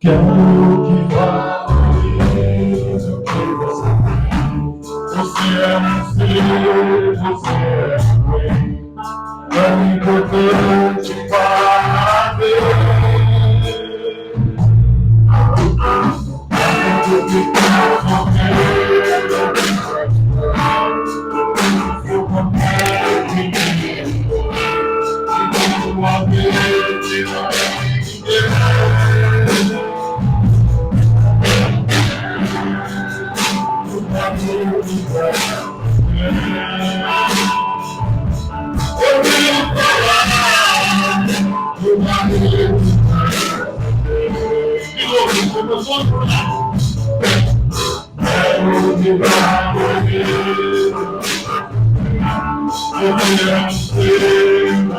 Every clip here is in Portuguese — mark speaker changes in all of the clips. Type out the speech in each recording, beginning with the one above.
Speaker 1: Quero que valorize o que você tem. Você é um ser, você é um bem. Tão importante para Deus. Quero que eu comece uma vez e não eu venho falar do marido. De novo, começou a falar. Quero que valorize. Eu quero ser.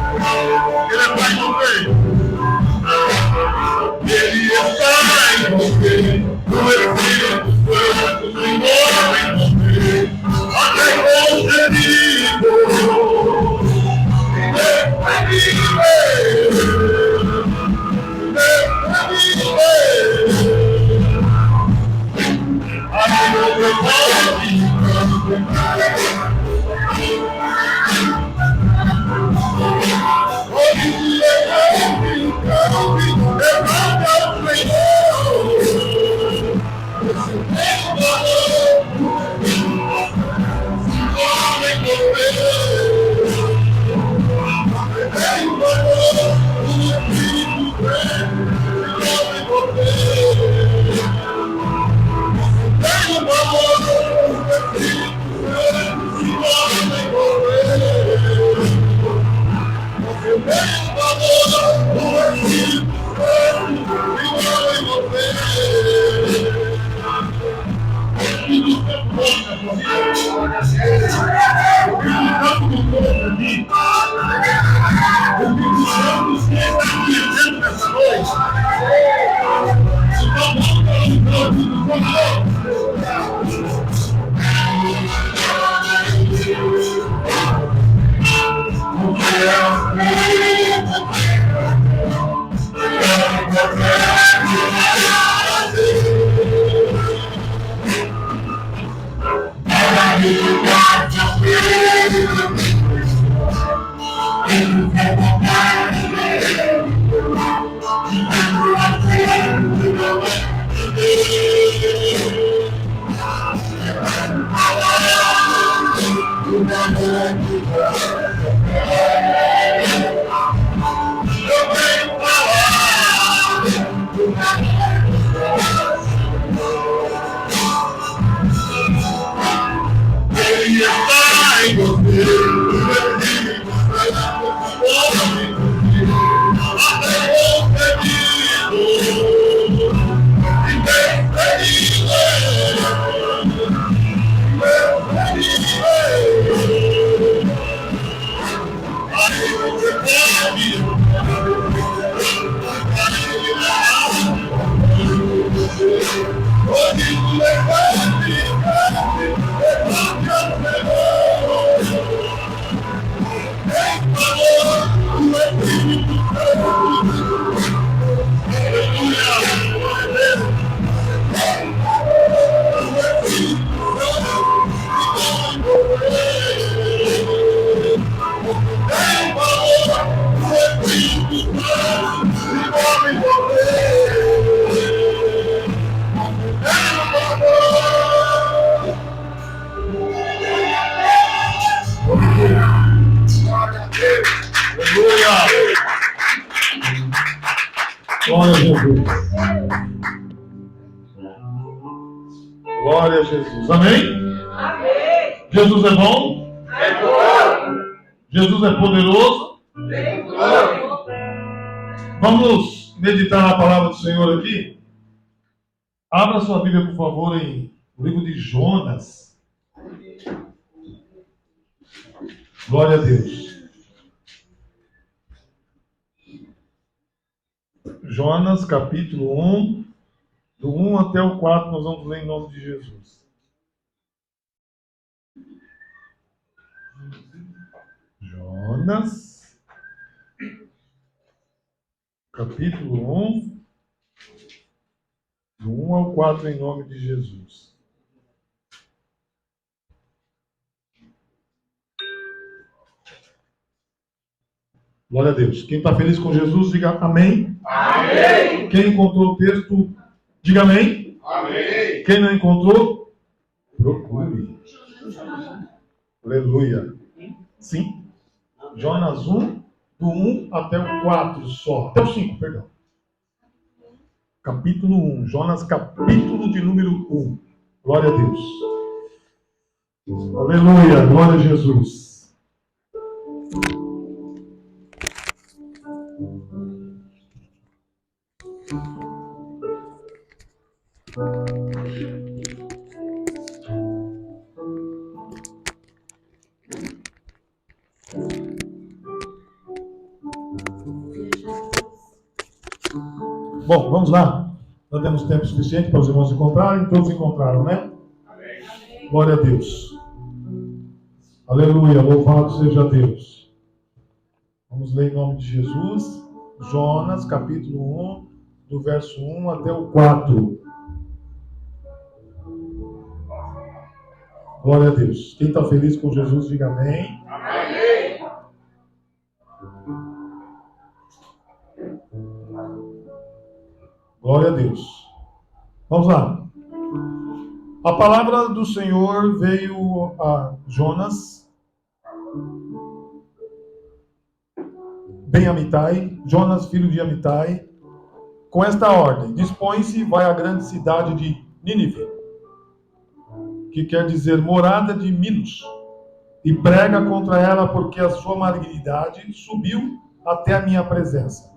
Speaker 1: Ele é pai do bem. Ele é pai do bem. Do Espírito Santo, do homem do bem. Até concedido. Glória a Jesus. Glória a Jesus. Amém?
Speaker 2: Amém.
Speaker 1: Jesus é bom?
Speaker 2: É bom.
Speaker 1: Jesus é poderoso. Vamos meditar na palavra do Senhor aqui? Abra sua Bíblia, por favor, em o livro de Jonas. Glória a Deus. Jonas, capítulo 1, do 1 até o 4, nós vamos ler em nome de Jesus. Jonas, capítulo 1, do 1 ao 4, em nome de Jesus. Glória a Deus. Quem está feliz com Jesus, diga amém.
Speaker 2: Amém.
Speaker 1: Quem encontrou o texto, diga amém.
Speaker 2: Amém.
Speaker 1: Quem não encontrou, procure. Aleluia. Sim. Jonas 1, do 1 até o 4 só. Até o 5, perdão. Capítulo 1. Jonas, capítulo de número 1. Glória a Deus. Aleluia. Glória a Jesus. Bom, vamos lá. Nós temos tempo suficiente para os irmãos encontrarem. Todos encontraram, né? Amém. Glória a Deus. Aleluia. Louvado seja Deus. Vamos ler em nome de Jesus. Jonas, capítulo 1, do verso 1 até o 4. Glória a Deus. Quem está feliz com Jesus, diga amém.
Speaker 2: Amém.
Speaker 1: Glória a Deus. Vamos lá. A palavra do Senhor veio a Jonas, bem Amitai, Jonas, filho de Amitai, com esta ordem: dispõe-se, vai à grande cidade de Nínive, que quer dizer morada de Minos, e prega contra ela, porque a sua malignidade subiu até a minha presença.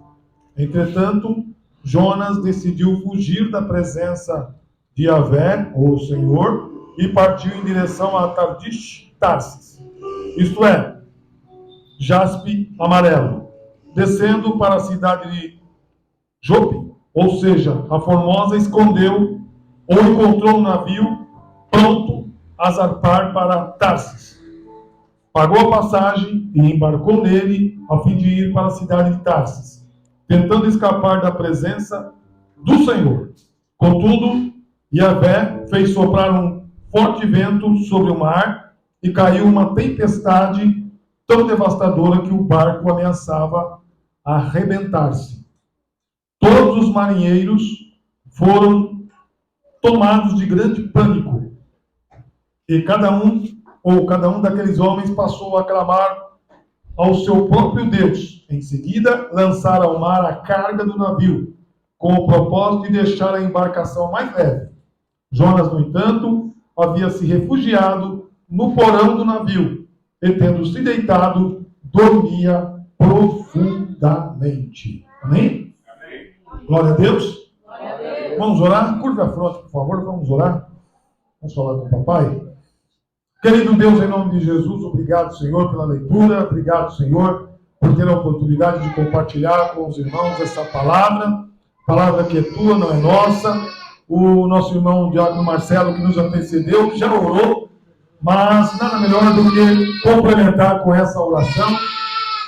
Speaker 1: Entretanto, Jonas decidiu fugir da presença de Yahvé, ou Senhor, e partiu em direção a Tarsis, isto é, jaspe amarelo, descendo para a cidade de Jope, ou seja, a Formosa escondeu ou encontrou um navio pronto a zarpar para Tarsis. Pagou a passagem e embarcou nele a fim de ir para a cidade de Tarsis, tentando escapar da presença do Senhor. Contudo, Yahvé fez soprar um forte vento sobre o mar e caiu uma tempestade tão devastadora que o barco ameaçava arrebentar-se. Todos os marinheiros foram tomados de grande pânico, e cada um daqueles homens passou a clamar ao seu próprio Deus. Em seguida, lançaram ao mar a carga do navio, com o propósito de deixar a embarcação mais leve. Jonas, no entanto, havia se refugiado no porão do navio, e tendo se deitado, dormia profundamente. Amém?
Speaker 2: Amém.
Speaker 1: Glória a Deus.
Speaker 2: Glória a Deus.
Speaker 1: Vamos orar? Curva a fronte, por favor. Vamos orar. Vamos falar com o papai. Querido Deus, em nome de Jesus, obrigado, Senhor, pela leitura. Obrigado, Senhor, por ter a oportunidade de compartilhar com os irmãos essa palavra. Palavra que é tua, não é nossa. O nosso irmão Diácono Marcelo, que nos antecedeu, já orou, mas nada melhor do que complementar com essa oração,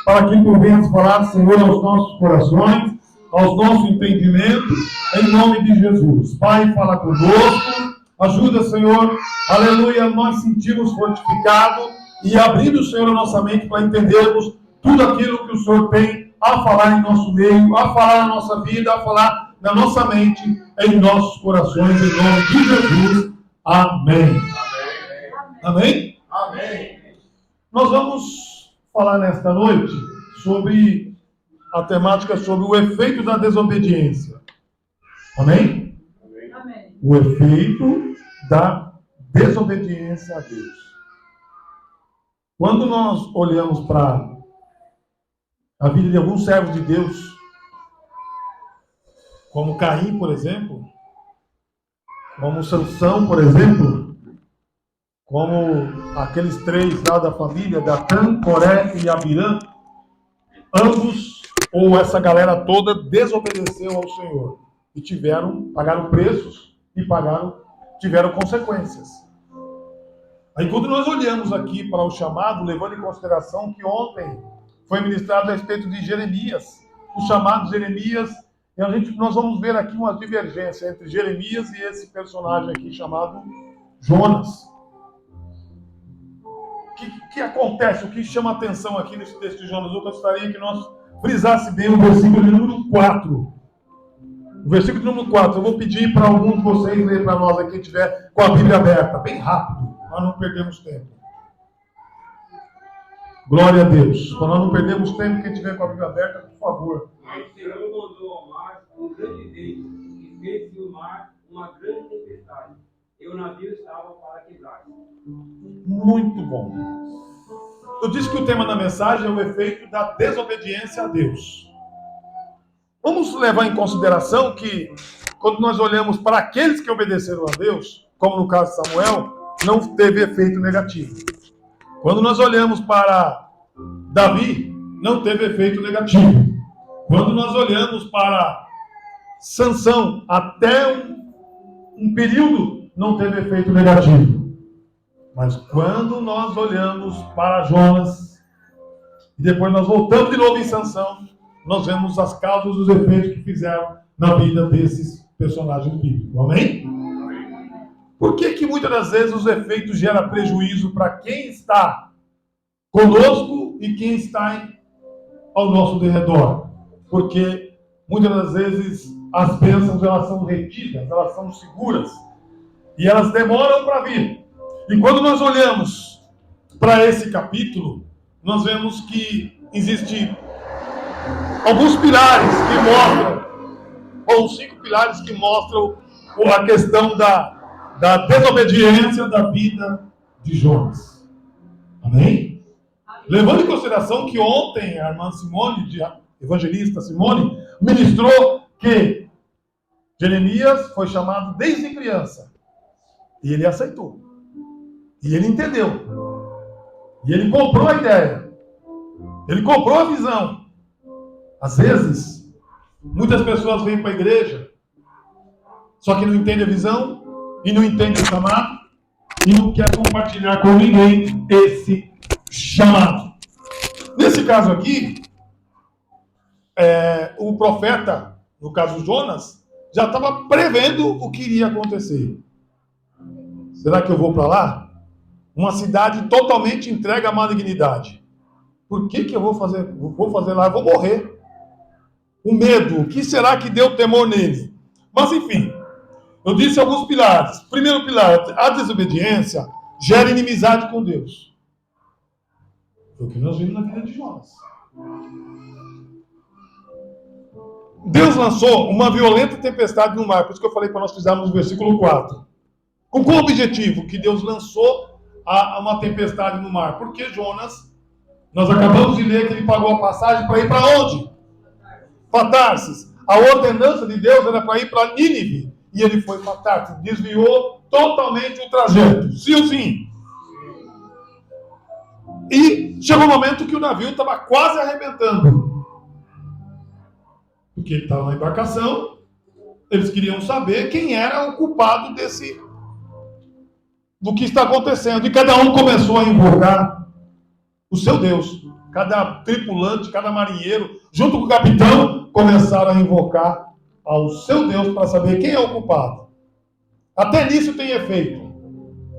Speaker 1: para que tu venhas falar, Senhor, aos nossos corações, aos nossos entendimentos, em nome de Jesus. Pai, fala conosco, ajuda, Senhor, aleluia, nós sentimos fortificado e abrindo, Senhor, a nossa mente para entendermos tudo aquilo que o Senhor tem a falar em nosso meio, a falar na nossa vida, a falar na nossa mente, em nossos corações, em nome de Jesus. Amém. Amém?
Speaker 2: Amém.
Speaker 1: Nós vamos falar nesta noite sobre a temática sobre o efeito da desobediência. Amém?
Speaker 2: Amém.
Speaker 1: O efeito da desobediência a Deus. Quando nós olhamos para a vida de alguns servos de Deus, como Caim, por exemplo, como Sansão, por exemplo, como aqueles três lá da família, Datã, Coré e Abirã, ambos, ou essa galera toda, desobedeceu ao Senhor e pagaram preços e tiveram consequências. Aí quando nós olhamos aqui para o chamado, levando em consideração que ontem foi ministrado a respeito de Jeremias, o chamado Jeremias, e nós vamos ver aqui uma divergência entre Jeremias e esse personagem aqui chamado Jonas. O que acontece? O que chama a atenção aqui nesse texto de Jonas? Eu gostaria que nós frisasse bem o versículo de número 4. O versículo de número 4. Eu vou pedir para algum de vocês ler para nós aqui, que estiver com a Bíblia aberta, bem rápido, para não perdermos tempo. Glória a Deus. Para nós não perdermos tempo, quem estiver com a Bíblia aberta, por favor.
Speaker 3: O Senhor mandou ao mar um grande vento, e fez-se o mar uma grande tempestade, e o navio estava para quebrar.
Speaker 1: Muito bom. Eu disse que o tema da mensagem é o efeito da desobediência a Deus. Vamos levar em consideração que, quando nós olhamos para aqueles que obedeceram a Deus, como no caso de Samuel, não teve efeito negativo. Quando nós olhamos para Davi, não teve efeito negativo. Quando nós olhamos para Sansão, até um período, não teve efeito negativo. Mas quando nós olhamos para Jonas, e depois nós voltamos de novo em Sansão, nós vemos as causas e os efeitos que fizeram na vida desses personagens bíblicos. Amém? Por que muitas das vezes os efeitos geram prejuízo para quem está conosco e quem está ao nosso derredor? Porque muitas das vezes as bênçãos elas são retidas, elas são seguras e elas demoram para vir. E quando nós olhamos para esse capítulo, nós vemos que existem alguns pilares que mostram, ou 5 pilares que mostram a questão da desobediência da vida de Jonas. Amém? Levando em consideração que ontem a irmã Simone, a evangelista Simone, ministrou que Jeremias foi chamado desde criança. E ele aceitou. E ele entendeu. E ele comprou a ideia. Ele comprou a visão. Às vezes, muitas pessoas vêm para a igreja, só que não entendem a visão, e não entendem o chamado, e não quer compartilhar com ninguém esse chamado. Nesse caso aqui, o profeta, no caso Jonas, já estava prevendo o que iria acontecer. Será que eu vou para lá? Uma cidade totalmente entregue à malignidade. Por que eu vou fazer? Vou fazer lá, eu vou morrer. O medo, o que será que deu temor nele? Mas enfim, eu disse alguns pilares. Primeiro pilar, a desobediência gera inimizade com Deus. Foi o que nós vimos na vida de Jonas. Deus lançou uma violenta tempestade no mar, por isso que eu falei para nós fizermos no versículo 4. Com qual objetivo? Que Deus lançou uma tempestade no mar. Porque Jonas, nós acabamos de ler que ele pagou a passagem para ir para onde? Para Tarsis. A ordenança de Deus era para ir para Nínive. E ele foi para Tarsis. Desviou totalmente o trajeto. Sim ou sim? E chegou um momento que o navio estava quase arrebentando. Porque ele estava na embarcação. Eles queriam saber quem era o culpado do que está acontecendo. E cada um começou a invocar o seu Deus. Cada tripulante, cada marinheiro, junto com o capitão, começaram a invocar ao seu Deus para saber quem é o culpado. Até nisso tem efeito.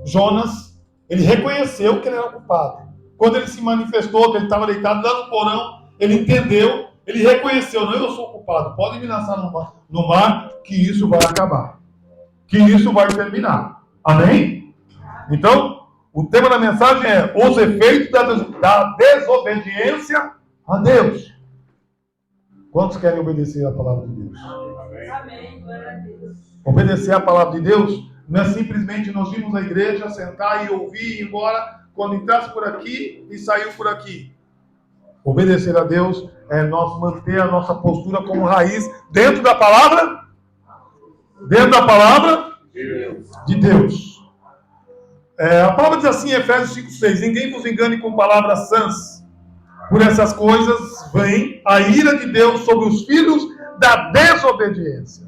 Speaker 1: Jonas, ele reconheceu que ele era o culpado. Quando ele se manifestou, que ele estava deitado lá no porão, ele entendeu, ele reconheceu, não, eu sou o culpado, pode me lançar no mar, que isso vai acabar. Que isso vai terminar. Amém? Então, o tema da mensagem é os efeitos da desobediência a Deus. Quantos querem obedecer a palavra de Deus?
Speaker 2: Amém. Glória a Deus.
Speaker 1: Obedecer a palavra de Deus não é simplesmente nós irmos à igreja, sentar e ouvir e ir embora, quando entrasse por aqui e saiu por aqui. Obedecer a Deus é nós manter a nossa postura como raiz dentro da palavra de Deus. A palavra diz assim em Efésios 5,6: ninguém vos engane com palavras sãs. Por essas coisas vem a ira de Deus sobre os filhos da desobediência.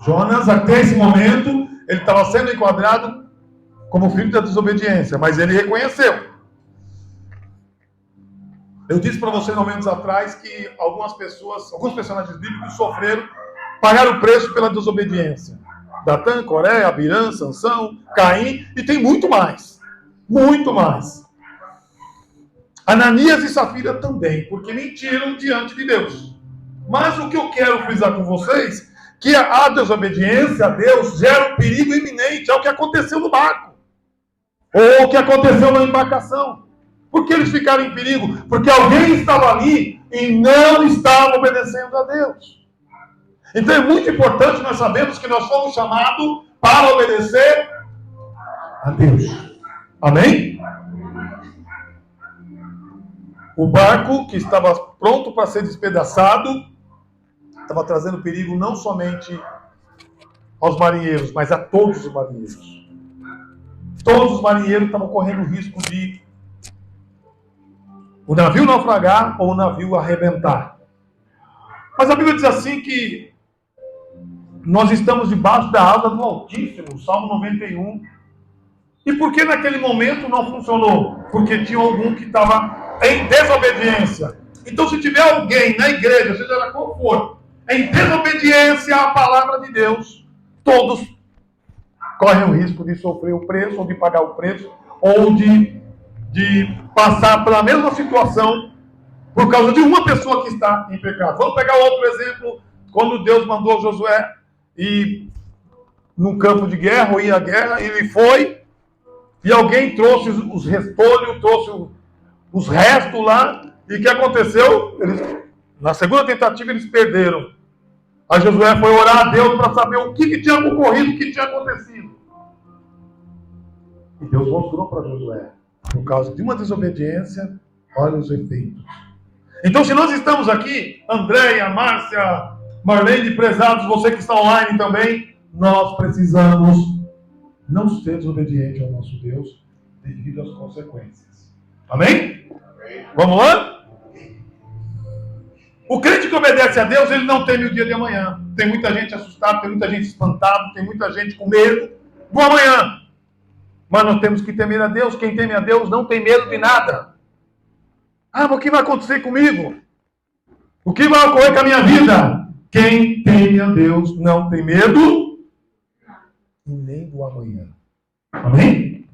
Speaker 1: Jonas, até esse momento, ele estava sendo enquadrado como filho da desobediência, mas ele reconheceu. Eu disse para você momentos atrás que alguns personagens bíblicos pagaram o preço pela desobediência. Datã, Coré, Abirã, Sansão, Caim, e tem muito mais. Muito mais. Ananias e Safira também, porque mentiram diante de Deus. Mas o que eu quero frisar com vocês, que a desobediência a Deus gera um perigo iminente, é o que aconteceu no barco. Ou o que aconteceu na embarcação. Por que eles ficaram em perigo? Porque alguém estava ali e não estava obedecendo a Deus. Então é muito importante nós sabermos que nós fomos chamados para obedecer a Deus. Amém? O barco que estava pronto para ser despedaçado estava trazendo perigo não somente aos marinheiros, mas a todos os marinheiros. Todos os marinheiros estavam correndo o risco de o navio naufragar ou o navio arrebentar. Mas a Bíblia diz assim que nós estamos debaixo da asa do Altíssimo, Salmo 91. E por que naquele momento não funcionou? Porque tinha algum que estava em desobediência. Então, se tiver alguém na igreja, seja ela qual for, em desobediência à palavra de Deus, todos correm o risco de sofrer o preço, ou de pagar o preço, ou de passar pela mesma situação por causa de uma pessoa que está em pecado. Vamos pegar outro exemplo, quando Deus mandou Josué ir num campo de guerra, ou ir à guerra, ele foi, e alguém trouxe os restolhos, trouxe os restos lá, e o que aconteceu? Na segunda tentativa eles perderam. Aí Josué foi orar a Deus para saber o que tinha ocorrido, o que tinha acontecido. E Deus mostrou para Josué, por causa de uma desobediência, olha os efeitos. Então, se nós estamos aqui, Andréia, Márcia, Marlene, prezados, você que está online também, nós precisamos não ser desobedientes ao nosso Deus devido às consequências. Amém? Vamos lá? O crente que obedece a Deus, ele não teme o dia de amanhã. Tem muita gente assustada, tem muita gente espantada, tem muita gente com medo do amanhã. Mas nós temos que temer a Deus. Quem teme a Deus não tem medo de nada. Mas o que vai acontecer comigo? O que vai ocorrer com a minha vida? Quem teme a Deus não tem medo e nem do amanhã. Amém?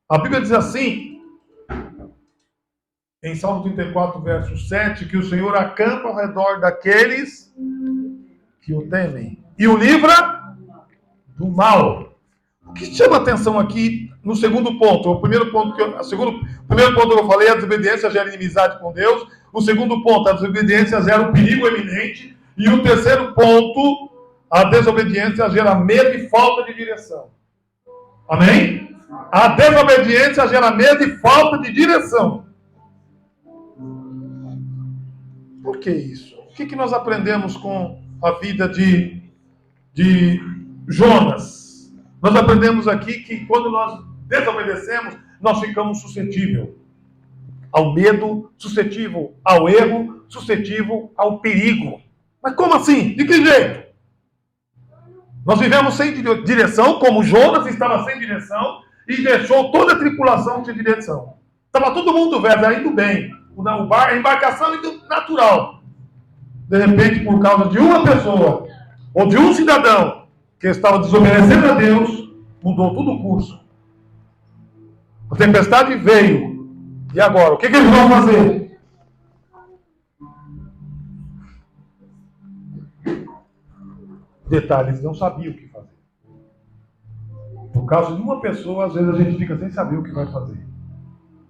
Speaker 1: A Bíblia diz assim, em Salmo 34, verso 7, que o Senhor acampa ao redor daqueles que o temem e o livra do mal. O que chama atenção aqui no segundo ponto? O primeiro ponto que eu falei, a desobediência gera inimizade com Deus. O segundo ponto, a desobediência gera um perigo eminente. E o terceiro ponto, a desobediência gera medo e falta de direção. Amém? A desobediência gera medo e falta de direção. Por que isso? O que nós aprendemos com a vida de Jonas? Nós aprendemos aqui que quando nós desobedecemos, nós ficamos suscetíveis ao medo, suscetível ao erro, suscetível ao perigo. Mas como assim? De que jeito? Nós vivemos sem direção, como Jonas estava sem direção e deixou toda a tripulação sem direção. Estava todo mundo indo bem, a embarcação indo natural. De repente, por causa de uma pessoa ou de um cidadão que estava desobedecendo a Deus, mudou todo o curso. A tempestade veio. E agora? O que eles vão fazer? Detalhe, eles não sabiam o que fazer. Por causa de uma pessoa, às vezes a gente fica sem saber o que vai fazer.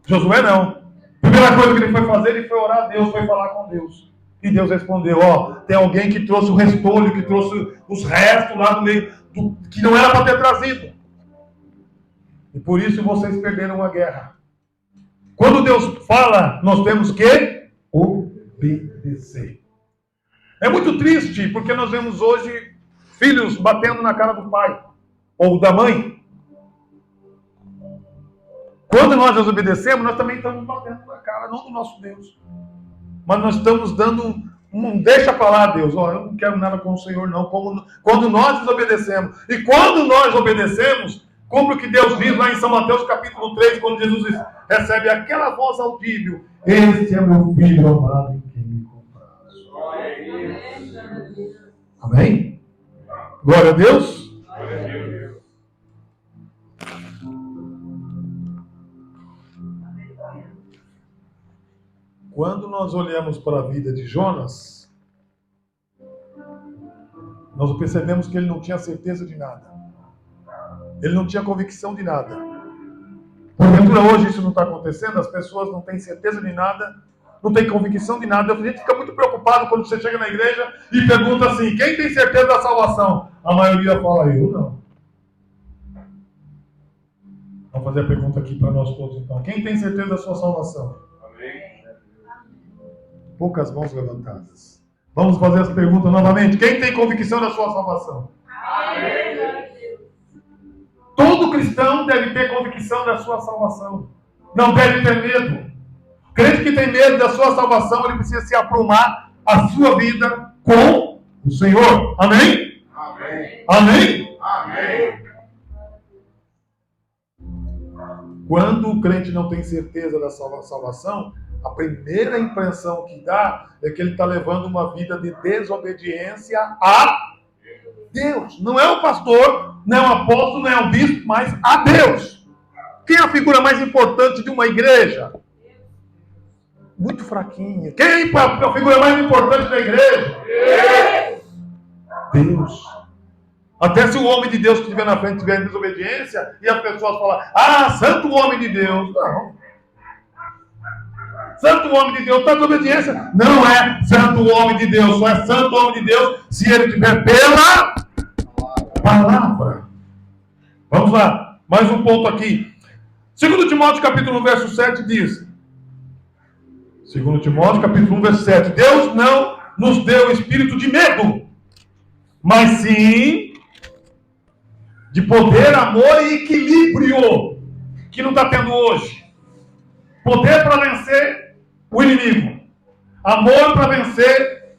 Speaker 1: Josué não. A primeira coisa que ele foi fazer, ele foi orar a Deus, foi falar com Deus. E Deus respondeu, tem alguém que trouxe o restolho, que trouxe os restos lá do meio, que não era para ter trazido. E por isso vocês perderam a guerra. Quando Deus fala, nós temos que obedecer. É muito triste, porque nós vemos hoje filhos batendo na cara do pai ou da mãe. Quando nós desobedecemos, nós também estamos batendo na cara, não do nosso Deus. Mas nós estamos dando deixa falar, Deus, eu não quero nada com o Senhor, não. Quando nós desobedecemos. E quando nós obedecemos, cumpre o que Deus diz lá em São Mateus capítulo 3, quando Jesus recebe aquela voz audível: este é meu filho amado em quem me comprazo. Amém? Glória a Deus.
Speaker 3: Glória a Deus.
Speaker 1: Quando nós olhamos para a vida de Jonas, nós percebemos que ele não tinha certeza de nada. Ele não tinha convicção de nada. Porventura hoje isso não está acontecendo, as pessoas não têm certeza de nada, não têm convicção de nada. A gente fica muito preocupado quando você chega na igreja e pergunta assim: quem tem certeza da salvação? A maioria fala: eu não. Vamos fazer a pergunta aqui para nós todos então. Quem tem certeza da sua salvação?
Speaker 3: Amém.
Speaker 1: Poucas mãos levantadas. Vamos fazer as perguntas novamente. Quem tem convicção da sua salvação?
Speaker 2: Amém.
Speaker 1: Todo cristão deve ter convicção da sua salvação. Não deve ter medo. Crente que tem medo da sua salvação, ele precisa se aprumar a sua vida com o Senhor. Amém?
Speaker 3: Amém.
Speaker 1: Amém?
Speaker 3: Amém.
Speaker 1: Quando o crente não tem certeza da salvação, a primeira impressão que dá é que ele está levando uma vida de desobediência a Deus. Não é o pastor, não é o apóstolo, não é o bispo, mas a Deus. Quem é a figura mais importante de uma igreja? Muito fraquinha. Quem é a figura mais importante da igreja? Deus. Até se o homem de Deus que estiver na frente estiver em desobediência e as pessoas falarem: ah, santo homem de Deus. Não. Santo homem de Deus está em desobediência. Não é santo homem de Deus. Só é santo homem de Deus se ele estiver pela palavra. Vamos lá. Mais um ponto aqui. 2 Timóteo capítulo 1, verso 7 diz. 2 Timóteo capítulo 1, verso 7. Deus não nos deu espírito de medo, mas sim de poder, amor e equilíbrio, que não está tendo hoje. Poder para vencer o inimigo. Amor para vencer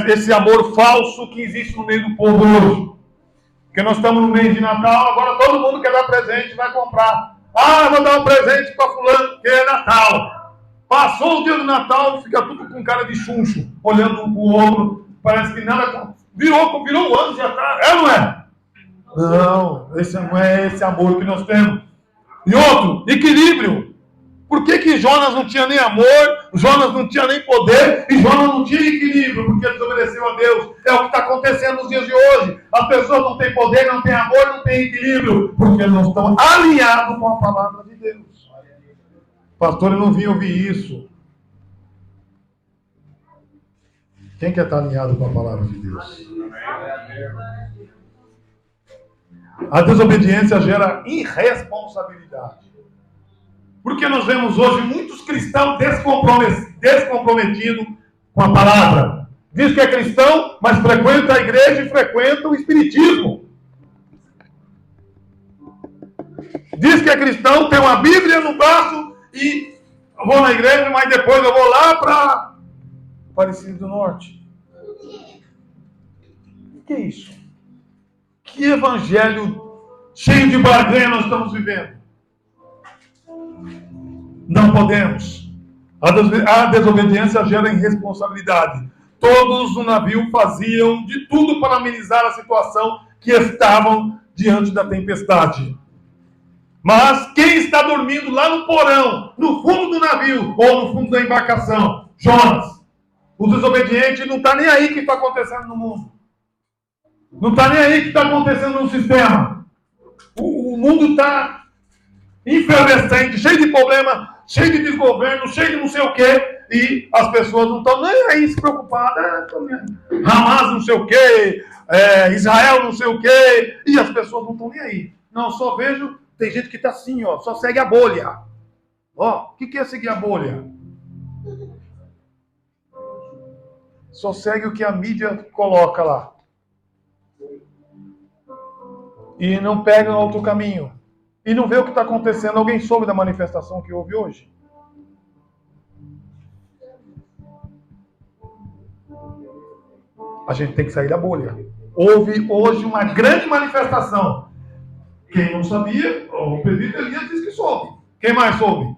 Speaker 1: esse amor falso que existe no meio do povo hoje. Porque nós estamos no mês de Natal, agora todo mundo quer dar presente, vai comprar. Ah, vou dar um presente para fulano, que é Natal. Passou o dia do Natal, fica tudo com cara de chuncho, olhando um para o outro. Parece que nada... Virou um ano já tá. É ou não é? Não, esse não é esse amor que nós temos. E outro, equilíbrio. Por que Jonas não tinha nem amor, Jonas não tinha nem poder e Jonas não tinha equilíbrio? Porque desobedeceu a Deus. É o que está acontecendo nos dias de hoje. As pessoas não têm poder, não têm amor, não têm equilíbrio, porque não estão alinhados com a palavra de Deus. Pastor, eu não vim ouvir isso. Quem quer estar alinhado com a palavra de Deus? A desobediência gera irresponsabilidade. Porque nós vemos hoje muitos cristãos descomprometidos com a palavra. Diz que é cristão, mas frequenta a igreja e frequenta o espiritismo. Diz que é cristão, tem uma Bíblia no braço e eu vou na igreja, mas depois eu vou lá para Aparecida do Norte. O que é isso? Que evangelho cheio de barganha nós estamos vivendo? Não podemos. A desobediência gera irresponsabilidade. Todos no navio faziam de tudo para amenizar a situação que estavam diante da tempestade. Mas quem está dormindo lá no porão, no fundo do navio ou no fundo da embarcação? Jonas. O desobediente não está nem aí o que está acontecendo no mundo. Não está nem aí o que está acontecendo no sistema. O mundo está efervescente, cheio de problema, cheio de desgoverno, cheio de não sei o quê, e as pessoas não estão nem aí se preocupadas. Hamas não sei o quê, Israel não sei o quê, e as pessoas não estão nem aí. Não, só vejo, tem gente que está assim, ó, só segue a bolha. Ó, o que é seguir a bolha? Só segue o que a mídia coloca lá. E não pega outro caminho. E não vê o que está acontecendo. Alguém soube da manifestação que houve hoje? A gente tem que sair da bolha. Houve hoje uma grande manifestação. Quem não sabia, o presbítero Elias disse que soube. Quem mais soube?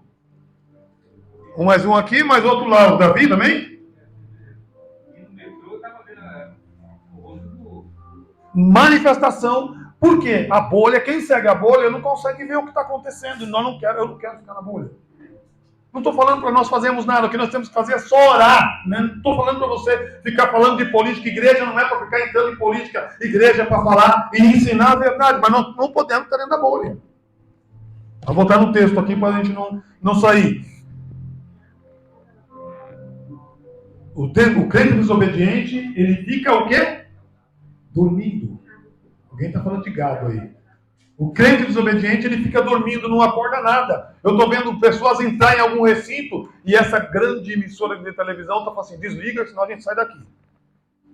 Speaker 1: Um mais um aqui, mais outro lá. O Davi também? Manifestação. Por quê? A bolha, quem segue a bolha não consegue ver o que está acontecendo. Eu não quero ficar na bolha. Não estou falando para nós fazermos nada. O que nós temos que fazer é só orar. Né? Não estou falando para você ficar falando de política. Igreja não é para ficar entrando em política. Igreja é para falar e ensinar a verdade. Mas nós não podemos estar dentro da bolha. Vou voltar no texto aqui para a gente não sair. O crente desobediente, ele fica o quê? Dormindo. Alguém está falando de gado aí. O crente desobediente, ele fica dormindo, não acorda nada. Eu estou vendo pessoas entrar em algum recinto e essa grande emissora de televisão está falando assim, desliga, senão a gente sai daqui.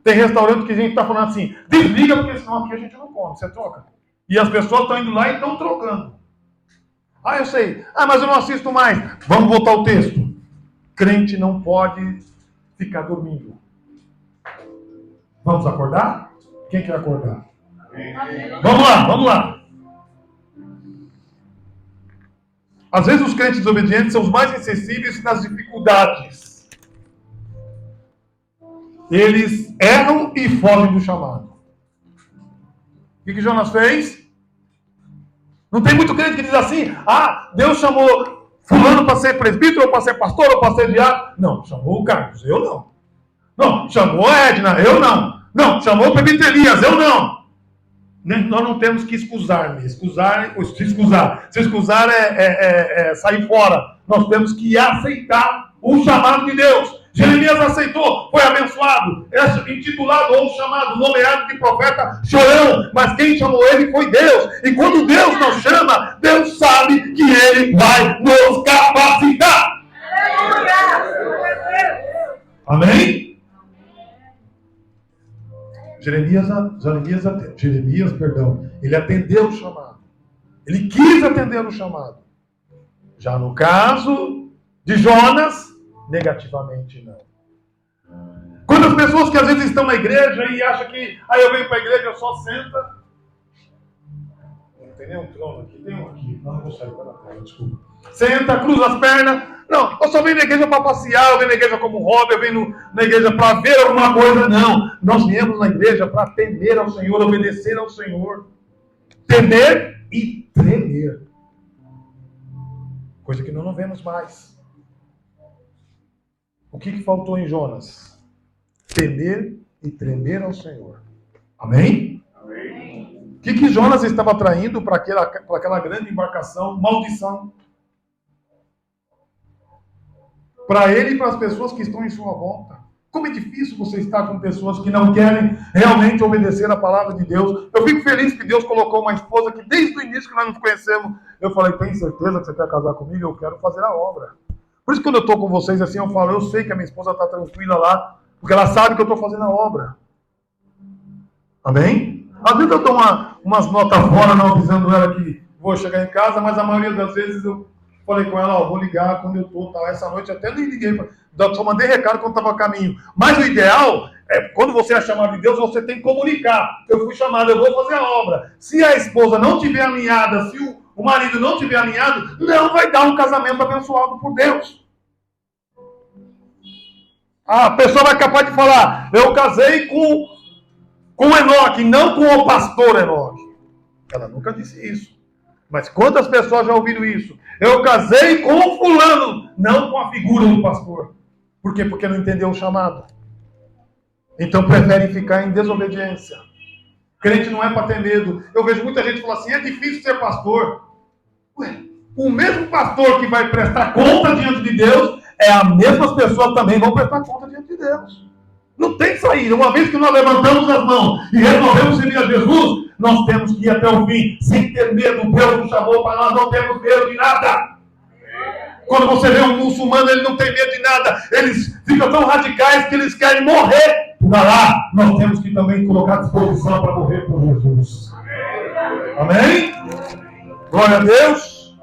Speaker 1: Tem restaurante que a gente está falando assim, desliga, porque senão aqui a gente não come, você troca. E as pessoas estão indo lá e estão trocando. Ah, eu sei. Ah, mas eu não assisto mais. Vamos voltar ao texto. Crente não pode ficar dormindo. Vamos acordar? Quem quer acordar? Vamos lá. Às vezes os crentes desobedientes são os mais insensíveis nas dificuldades. Eles erram e fogem do chamado. O que Jonas fez? Não tem muito crente que diz assim, Deus chamou fulano para ser presbítero, ou para ser pastor, ou para ser diácono. Não, chamou o Carlos, eu não. Não, chamou a Edna, eu não. Não, chamou o presbítero Elias, eu não. Nós não temos que excusar. Se excusar é sair fora. Nós temos que aceitar o chamado de Deus. Jeremias aceitou, foi abençoado, é intitulado ou chamado, nomeado de profeta chorão, mas quem chamou ele foi Deus. E quando Deus nos chama, Deus sabe que ele vai nos capacitar. Amém? Jeremias, ele atendeu o chamado. Ele quis atender o chamado. Já no caso de Jonas, negativamente não. Quando as pessoas que às vezes estão na igreja e acham que, eu venho para a igreja, eu só senta. Não tem nenhum trono aqui, tem um aqui. Não vou sair para a tela, desculpa. Senta, cruza as pernas. Não, eu só venho na igreja para passear, eu venho na igreja como hobby, eu venho na igreja para ver alguma coisa. Não, nós viemos na igreja para temer ao Senhor, obedecer ao Senhor. Temer e tremer. Coisa que nós não vemos mais. O que faltou em Jonas? Temer e tremer ao Senhor. Amém? Amém. O que Jonas estava traindo para aquela grande embarcação? Maldição. Para ele e para as pessoas que estão em sua volta. Como é difícil você estar com pessoas que não querem realmente obedecer a palavra de Deus. Eu fico feliz que Deus colocou uma esposa que desde o início que nós nos conhecemos, eu falei, tem certeza que você quer casar comigo? Eu quero fazer a obra. Por isso que quando eu estou com vocês assim, eu falo, eu sei que a minha esposa está tranquila lá, porque ela sabe que eu estou fazendo a obra. Amém? Às vezes eu dou umas notas fora, não avisando ela que vou chegar em casa, mas a maioria das vezes eu falei com ela, vou ligar quando eu estou, tá? Essa noite até nem liguei, só mandei recado quando estava a caminho. Mas o ideal é, quando você é chamado de Deus, você tem que comunicar. Eu fui chamado, eu vou fazer a obra. Se a esposa não estiver alinhada, se o marido não estiver alinhado, não vai dar um casamento abençoado por Deus. A pessoa vai capaz de falar, eu casei com Enoque, não com o pastor Enoque. Ela nunca disse isso. Mas quantas pessoas já ouviram isso? Eu casei com o fulano, não com a figura do pastor. Por quê? Porque não entendeu o chamado. Então preferem ficar em desobediência. Crente não é para ter medo. Eu vejo muita gente falar assim, é difícil ser pastor. Ué, o mesmo pastor que vai prestar conta diante de Deus, as mesmas pessoas também vão prestar conta diante de Deus. Não tem saída. Uma vez que nós levantamos as mãos e resolvemos seguir a Jesus, nós temos que ir até o fim, sem ter medo. Deus nos chamou para nós não termos medo de nada. Quando você vê um muçulmano, ele não tem medo de nada. Eles ficam tão radicais que eles querem morrer. Para lá, nós temos que também colocar disposição para morrer por Jesus. Amém? Glória a Deus.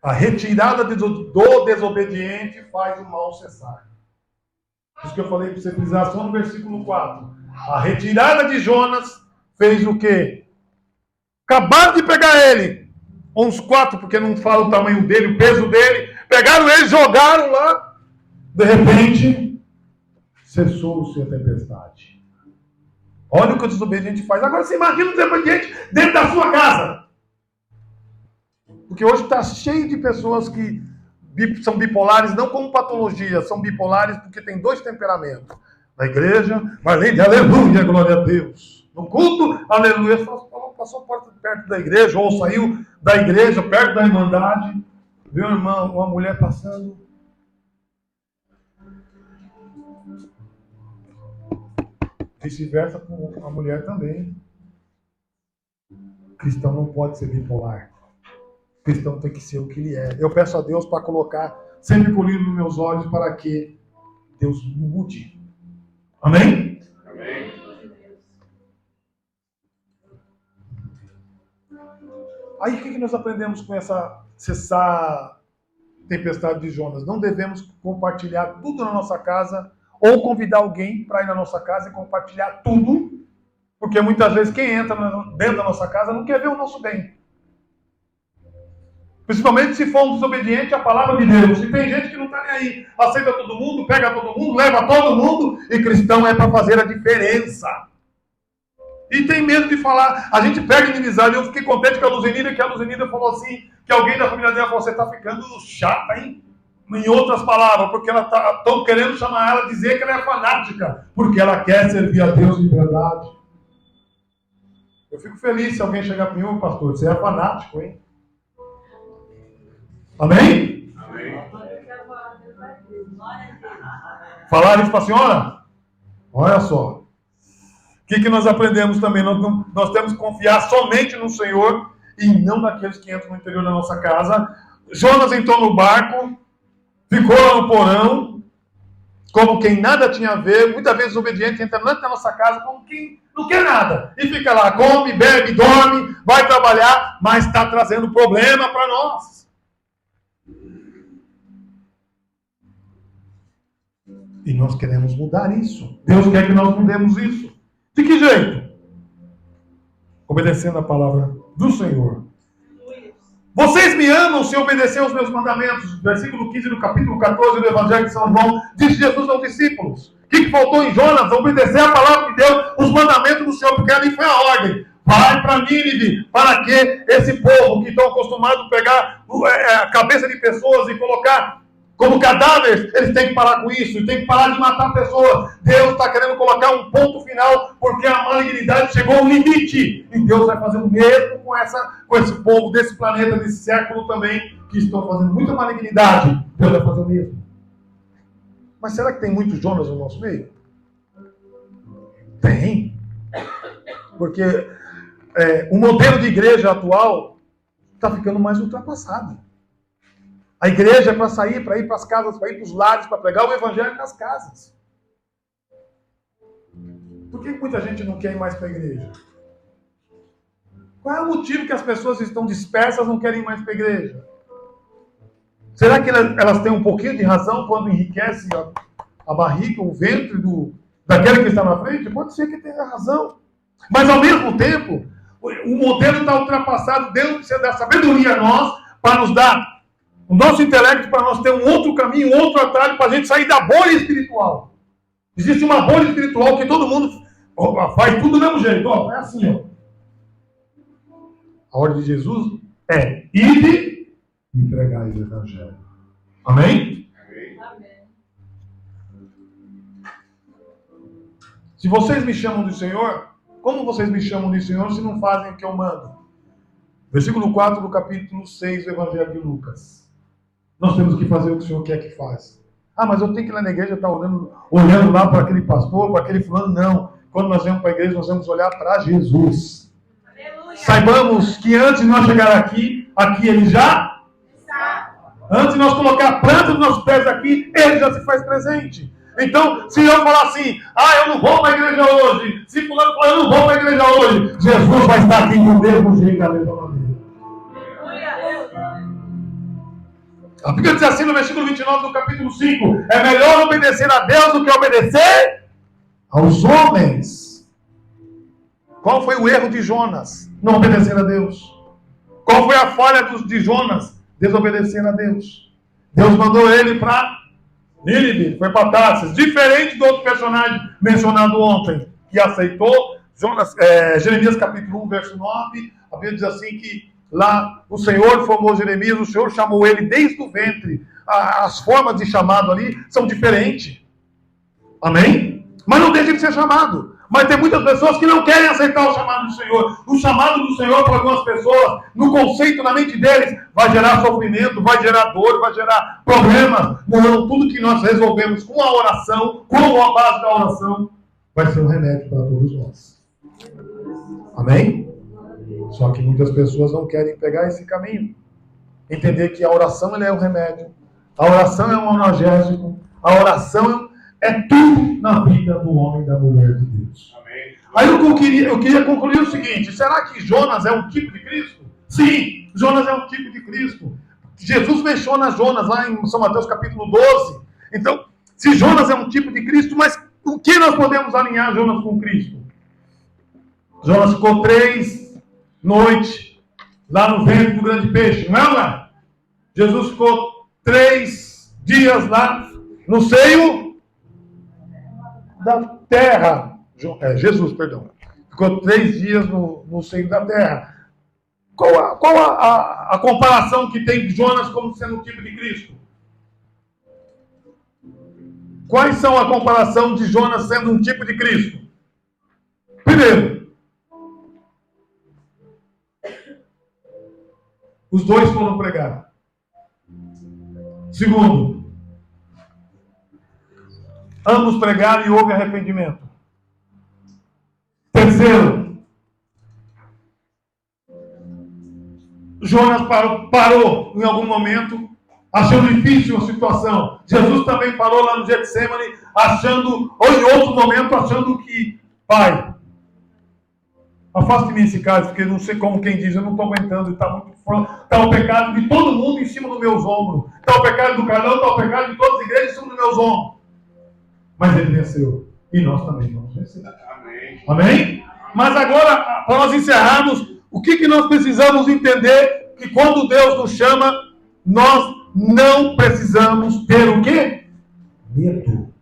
Speaker 1: A retirada do desobediente faz o mal cessar. Por isso que eu falei para você frisar só no versículo 4. A retirada de Jonas fez o quê? Acabaram de pegar ele. Uns 4, porque não fala o tamanho dele, o peso dele. Pegaram ele, jogaram lá. De repente, cessou-se a tempestade. Olha o que o desobediente faz. Agora você imagina o desobediente dentro da sua casa. Porque hoje está cheio de pessoas que são bipolares, não como patologia, são bipolares porque tem 2 temperamentos. Na igreja, vai além de aleluia, glória a Deus. No culto, aleluia, passou perto da igreja, ou saiu da igreja, perto da irmandade, viu, irmão, uma mulher passando. Vice-versa com a mulher também. Cristão não pode ser bipolar. Cristão tem que ser o que ele é. Eu peço a Deus para colocar sempre colírio nos meus olhos para que Deus mude. Amém?
Speaker 3: Amém.
Speaker 1: Aí o que nós aprendemos com essa tempestade de Jonas? Não devemos compartilhar tudo na nossa casa ou convidar alguém para ir na nossa casa e compartilhar tudo, porque muitas vezes quem entra dentro da nossa casa não quer ver o nosso bem. Principalmente se for um desobediente à palavra de Deus. E tem gente que não está nem aí. Aceita todo mundo, pega todo mundo, leva todo mundo. E cristão é para fazer a diferença. E tem medo de falar. A gente pega inimizade. Eu fiquei contente com a Luzenida, que a Luzenida falou assim, que alguém da família dela falou, você está ficando chata, hein? Em outras palavras, porque estão querendo chamar ela, dizer que ela é fanática. Porque ela quer servir a Deus de verdade. Eu fico feliz se alguém chegar para mim, pastor, você é fanático, hein? Amém?
Speaker 3: Amém.
Speaker 1: Falaram isso para a senhora? Olha só. O que nós aprendemos também? Nós temos que confiar somente no Senhor e não naqueles que entram no interior da nossa casa. Jonas entrou no barco, ficou lá no porão, como quem nada tinha a ver. Muitas vezes o obediente entra dentro da nossa casa como quem não quer nada. E fica lá, come, bebe, dorme, vai trabalhar, mas está trazendo problema para nós. E nós queremos mudar isso. Deus quer que nós mudemos isso. De que jeito? Obedecendo a palavra do Senhor. Vocês me amam se obedecer aos meus mandamentos. Versículo 15 do capítulo 14 do Evangelho de São João. Diz Jesus aos discípulos. O que faltou em Jonas? Obedecer a palavra de Deus, os mandamentos do Senhor, porque ali foi a ordem. Vai para Nínive, para que esse povo que estão acostumados a pegar a cabeça de pessoas e colocar como cadáveres, eles têm que parar com isso, têm que parar de matar pessoas. Deus está querendo colocar um ponto final, porque a malignidade chegou ao limite. E Deus vai fazer o mesmo com esse povo desse planeta, desse século também, que estão fazendo muita malignidade. Deus vai fazer o mesmo. Mas será que tem muitos Jonas no nosso meio? Tem. Porque o modelo de igreja atual está ficando mais ultrapassado. A igreja é para sair, para ir para as casas, para ir para os lares, para pregar o evangelho nas casas. Por que muita gente não quer ir mais para a igreja? Qual é o motivo que as pessoas estão dispersas e não querem ir mais para a igreja? Será que elas têm um pouquinho de razão quando enriquece a barriga, o ventre daquele que está na frente? Pode ser que tenha razão. Mas ao mesmo tempo, o modelo está ultrapassado. Deus precisa dar sabedoria a nós para nos dar o nosso intelecto, para nós ter um outro caminho, um outro atalho, para a gente sair da bolha espiritual. Existe uma bolha espiritual que todo mundo faz tudo do mesmo jeito. É assim, ó. A ordem de Jesus é ide e pregai o evangelho. Amém?
Speaker 2: Amém.
Speaker 1: Se vocês me chamam de Senhor, como vocês me chamam de Senhor se não fazem o que eu mando? Versículo 4 do capítulo 6 do Evangelho de Lucas. Nós temos que fazer o que o Senhor quer que faça. Ah, mas eu tenho que ir lá na igreja, estar olhando lá para aquele pastor, para aquele fulano. Não. Quando nós vamos para a igreja, nós vamos olhar para Jesus. Aleluia. Saibamos que antes de nós chegar aqui ele já está. Antes de nós colocar a planta dos nossos pés aqui, ele já se faz presente. Então, se eu falar assim, eu não vou para a igreja hoje, se fulano falar, eu não vou para a igreja hoje, Jesus vai estar aqui do mesmo jeito, da mesma maneira. A Bíblia diz assim no versículo 29 do capítulo 5, é melhor obedecer a Deus do que obedecer aos homens. Qual foi o erro de Jonas? Não obedecer a Deus. Qual foi a falha de Jonas? Desobedecer a Deus. Deus mandou ele para Nínive, foi para Tarsis. Diferente do outro personagem mencionado ontem, que aceitou. Jeremias capítulo 1, verso 9, a Bíblia diz assim que lá o Senhor formou Jeremias, o Senhor chamou ele desde o ventre. As formas de chamado ali são diferentes. Amém? Mas não deixa de ser chamado. Mas tem muitas pessoas que não querem aceitar o chamado do Senhor. O chamado do Senhor para algumas pessoas, no conceito, na mente deles, vai gerar sofrimento, vai gerar dor, vai gerar problemas. Não, tudo que nós resolvemos com a oração, com a base da oração, vai ser um remédio para todos nós. Amém? Só que muitas pessoas não querem pegar esse caminho. Entender que a oração é o remédio. A oração é um analgésico. A oração é tudo na vida do homem e da mulher de Deus. Amém. Aí eu queria concluir o seguinte. Será que Jonas é um tipo de Cristo? Sim, Jonas é um tipo de Cristo. Jesus menciona Jonas lá em São Mateus capítulo 12. Então, se Jonas é um tipo de Cristo, mas o que nós podemos alinhar Jonas com Cristo? Jonas ficou 3 noites lá no ventre do grande peixe, não é, não? Jesus ficou 3 dias lá no seio da terra. Jesus, perdão. Ficou 3 dias no seio da terra. Qual a comparação que tem de Jonas como sendo um tipo de Cristo? Quais são a comparação de Jonas sendo um tipo de Cristo? Primeiro, os dois foram pregar. Segundo, ambos pregaram e houve arrependimento. Terceiro, Jonas parou em algum momento, achando difícil a situação. Jesus também parou lá no Getsemane, ou em outro momento, achando que, Pai, afaste-me esse caso, porque não sei como quem diz, eu não estou aguentando, está muito forte. Está o pecado de todo mundo em cima dos meus ombros. Está o pecado do Carlão, está o pecado de todas as igrejas em cima dos meus ombros. Mas ele venceu. E nós também vamos vencer. Amém? Amém? Mas agora, para nós encerrarmos, o que nós precisamos entender? Que quando Deus nos chama, nós não precisamos ter o quê? Medo.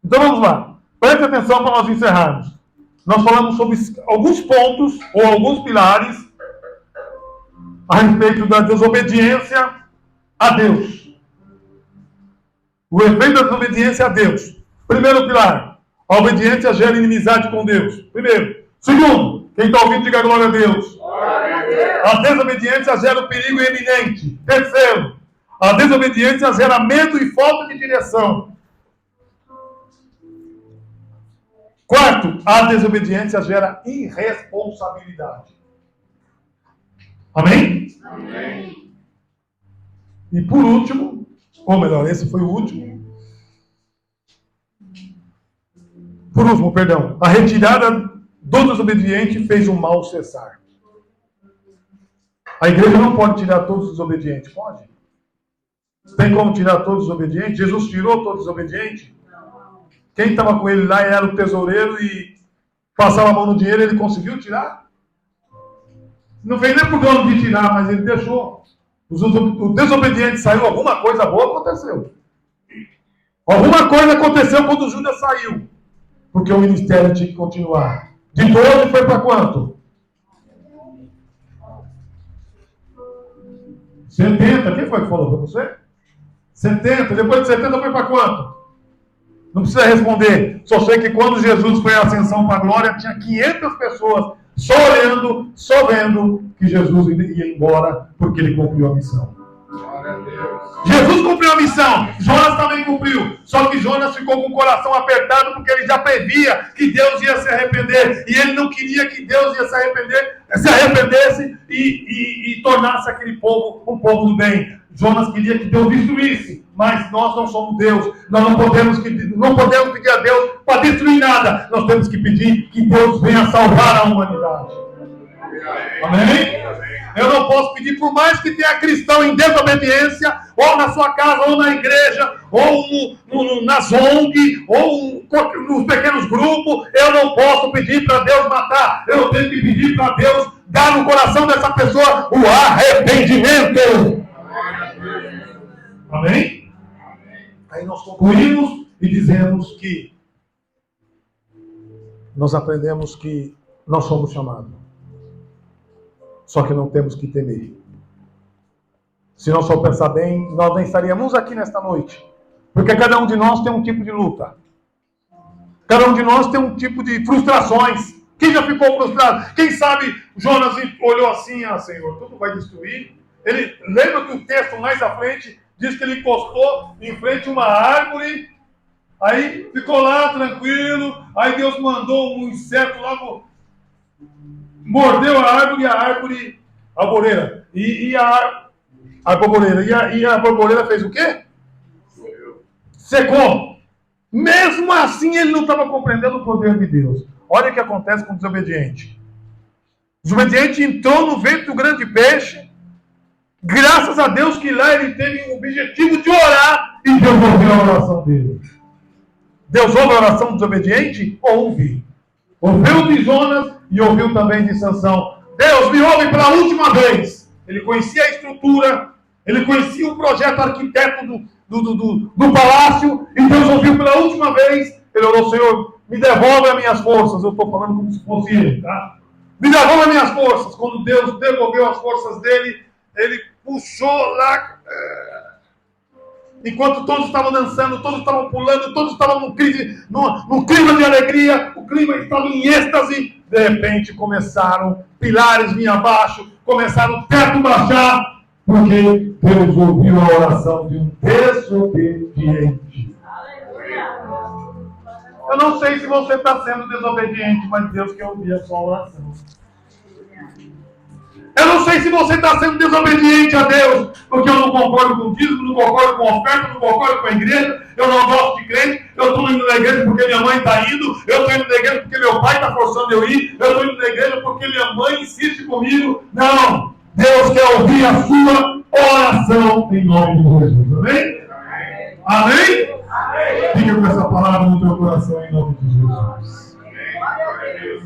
Speaker 1: Então vamos lá. Preste atenção para nós encerrarmos. Nós falamos sobre alguns pontos, ou alguns pilares, a respeito da desobediência a Deus. O efeito da desobediência a Deus. Primeiro pilar, a obediência gera inimizade com Deus. Primeiro. Segundo, quem está ouvindo diga glória a Deus. Glória a Deus. A desobediência gera o perigo iminente. Terceiro, a desobediência gera medo e falta de direção. Quarto, a desobediência gera irresponsabilidade. Amém? Amém. E por último, ou melhor, esse foi o último. Por último, perdão, a retirada do desobediente fez o mal cessar. A igreja não pode tirar todos os desobedientes, pode? Tem como tirar todos os desobedientes? Jesus tirou todos os desobedientes? Quem estava com ele lá era o tesoureiro e passava a mão no dinheiro, ele conseguiu tirar? Não fez nem por dono de tirar, mas ele deixou. O desobediente saiu, alguma coisa boa aconteceu. Alguma coisa aconteceu quando Judas saiu. Porque o ministério tinha que continuar. De 12 foi para quanto? 70. Quem foi que falou para você? 70. Depois de 70 foi para quanto? Não precisa responder. Só sei que quando Jesus foi à ascensão para a glória, tinha 500 pessoas só olhando, só vendo que Jesus ia embora porque ele cumpriu a missão. Jesus cumpriu a missão, Jonas também cumpriu. Só que Jonas ficou com o coração apertado porque ele já previa que Deus ia se arrepender. E ele não queria que Deus ia se arrependesse e tornasse aquele povo um povo do bem. Jonas queria que Deus destruísse, mas nós não somos Deus. Nós não podemos pedir a Deus para destruir nada. Nós temos que pedir que Deus venha salvar a humanidade. Amém? Eu não posso pedir, por mais que tenha cristão em desobediência, ou na sua casa, ou na igreja, ou na ONG, ou nos pequenos grupos, eu não posso pedir para Deus matar. Eu tenho que pedir para Deus dar no coração dessa pessoa o arrependimento. Amém? Aí nós concluímos e dizemos que nós aprendemos que nós somos chamados. Só que não temos que temer. Se nós for pensar bem, nós nem estaríamos aqui nesta noite. Porque cada um de nós tem um tipo de luta. Cada um de nós tem um tipo de frustrações. Quem já ficou frustrado? Quem sabe Jonas olhou assim, Senhor, tudo vai destruir. Ele lembra que o texto mais à frente diz que ele encostou em frente a uma árvore. Aí ficou lá tranquilo. Aí Deus mandou um inseto lá, mordeu a árvore, a borboleira. E a borboleira fez o quê? Secou. Mesmo assim, ele não estava compreendendo o poder de Deus. Olha o que acontece com o desobediente. O desobediente entrou no ventre do grande peixe. Graças a Deus que lá ele teve o objetivo de orar. E Deus ouviu a oração dele. Deus ouve a oração do desobediente? Ouve. Ouviu de Jonas e ouviu também de Sansão. Deus me ouve pela última vez. Ele conhecia a estrutura, ele conhecia o projeto arquiteto do palácio, e Deus ouviu pela última vez. Ele orou: Senhor, me devolve as minhas forças. Eu estou falando como se fosse ele, tá? Me devolve as minhas forças. Quando Deus devolveu as forças dele, ele puxou lá. Enquanto todos estavam dançando, todos estavam pulando, todos estavam num clima de alegria, o clima estava em êxtase. De repente começaram pilares vir abaixo, começaram o teto baixar, porque Deus ouviu a oração de um desobediente. Eu não sei se você está sendo desobediente, mas Deus quer ouvir a sua oração. Eu não sei se você está sendo desobediente a Deus, porque eu não concordo com o dízimo, não concordo com a oferta, não concordo com a igreja, eu não gosto de crente, eu estou indo na igreja porque minha mãe está indo, eu estou indo na igreja porque meu pai está forçando eu ir, eu estou indo na igreja porque minha mãe insiste comigo. Não! Deus quer ouvir a sua oração em nome de Jesus. Amém? Amém? Amém? Fica com essa palavra no teu coração em nome de Jesus. Glória a Deus.